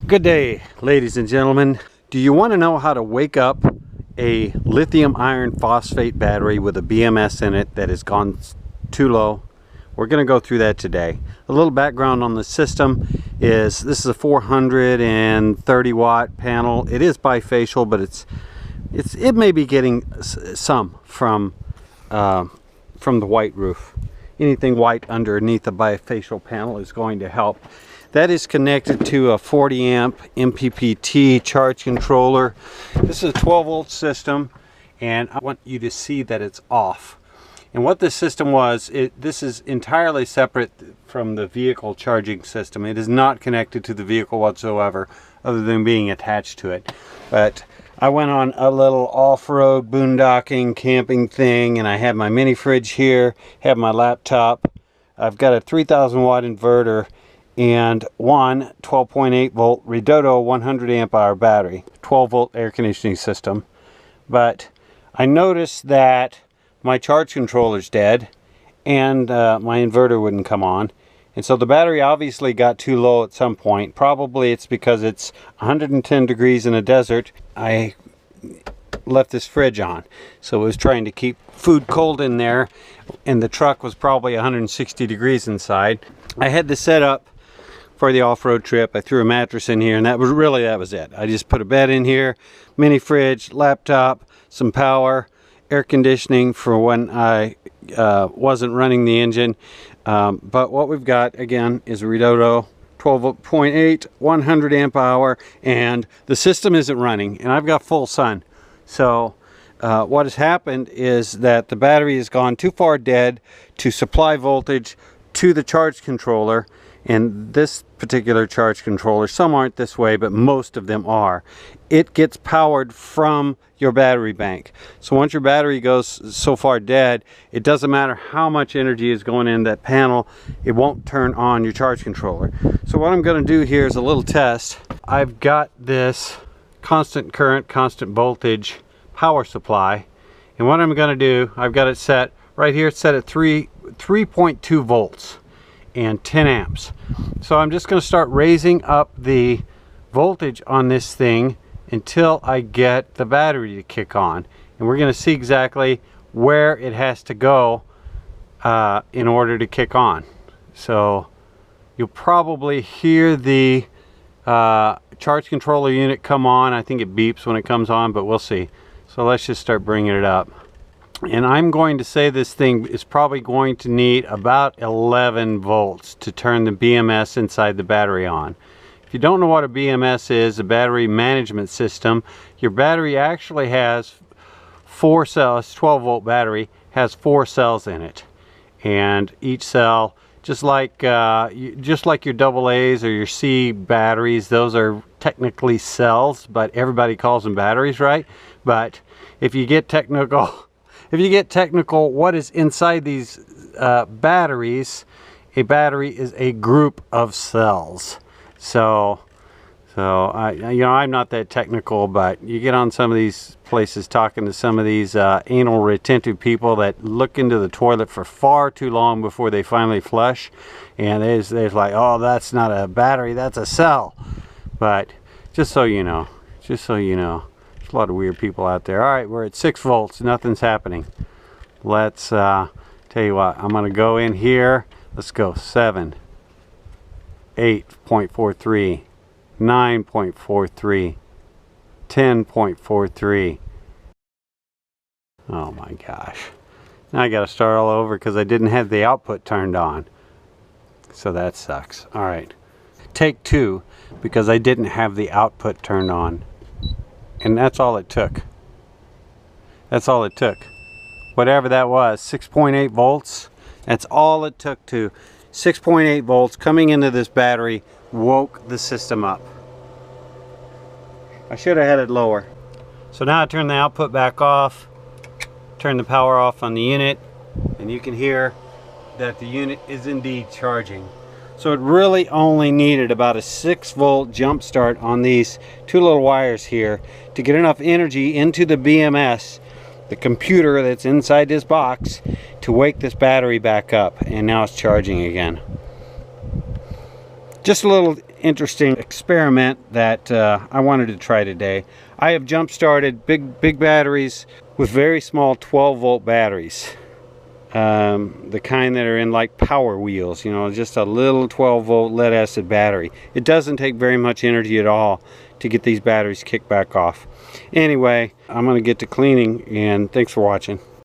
Good day, ladies and gentlemen. Do you want to know how to wake up a lithium iron phosphate battery with a BMS in it that has gone too low? We're going to go through that today. A little background on the system is this is a 430 watt panel. It is bifacial, but it may be getting some from the white roof. Anything white underneath a bifacial panel is going to help. That is connected to a 40 amp MPPT charge controller. This is a 12 volt system, and I want you to see that it's off. And what this system was, this is entirely separate from the vehicle charging system. It is not connected to the vehicle whatsoever, other than being attached to it. But I went on a little off-road boondocking camping thing, and I have my mini fridge here, have my laptop. I've got a 3000 watt inverter and one 12.8 volt Redodo 100 amp hour battery, 12 volt air conditioning system. But I noticed that my charge controller's dead and my inverter wouldn't come on. And so the battery obviously got too low at some point. Probably it's because it's 110 degrees in a desert. I left this fridge on, so it was trying to keep food cold in there, and the truck was probably 160 degrees inside. I had this set up for the off-road trip. I threw a mattress in here, and that was it. I just put a bed in here, mini fridge, laptop, some power, air conditioning for when I wasn't running the engine. But what we've got again is a Redodo 12.8 100 amp hour, and the system isn't running, and I've got full sun. So what has happened is that the battery has gone too far dead to supply voltage to the charge controller. And this particular charge controller, some aren't this way, but most of them are. It gets powered from your battery bank. So once your battery goes so far dead, it doesn't matter how much energy is going in that panel, it won't turn on your charge controller. So what I'm going to do here is a little test. I've got this constant current, constant voltage power supply. And what I'm going to do, I've got it set right here. It's set at 3.2 volts. And 10 amps. So I'm just going to start raising up the voltage on this thing until I get the battery to kick on, and we're going to see exactly where it has to go in order to kick on. So you'll probably hear the charge controller unit come on. I think it beeps when it comes on, but we'll see. So let's just start bringing it up. And I'm going to say this thing is probably going to need about 11 volts to turn the BMS inside the battery on. If you don't know what a BMS is, a battery management system, your battery actually has 4 cells. 12 volt battery has 4 cells in it, and each cell, just like your AA's or your C batteries, those are technically cells, but everybody calls them batteries, right? But if you get technical, what is inside these batteries, a battery is a group of cells. So I'm not that technical, but you get on some of these places talking to some of these anal retentive people that look into the toilet for far too long before they finally flush, and they're like, oh, that's not a battery, that's a cell. But just so you know, there's a lot of weird people out there. All right, we're at 6 volts. Nothing's happening. Let's tell you what. I'm going to go in here. Let's go 7, 8.43, 9.43, 10.43. Oh my gosh. Now I got to start all over because I didn't have the output turned on. So that sucks. All right. Take 2 because I didn't have the output turned on. And that's all it took. That's all it took. Whatever that was, 6.8 volts. That's all it took to 6.8 volts coming into this battery woke the system up. I should have had it lower. So now I turn the output back off, turn the power off on the unit, and you can hear that the unit is indeed charging. So it really only needed about a 6 volt jump start on these 2 little wires here to get enough energy into the BMS, the computer that's inside this box, to wake this battery back up. And now it's charging again. Just a little interesting experiment that I wanted to try today. I have jump started big batteries with very small 12-volt batteries. The kind that are in like Power Wheels, you know, just a little 12-volt lead acid battery. It doesn't take very much energy at all to get these batteries kicked back off. Anyway, I'm going to get to cleaning, and thanks for watching.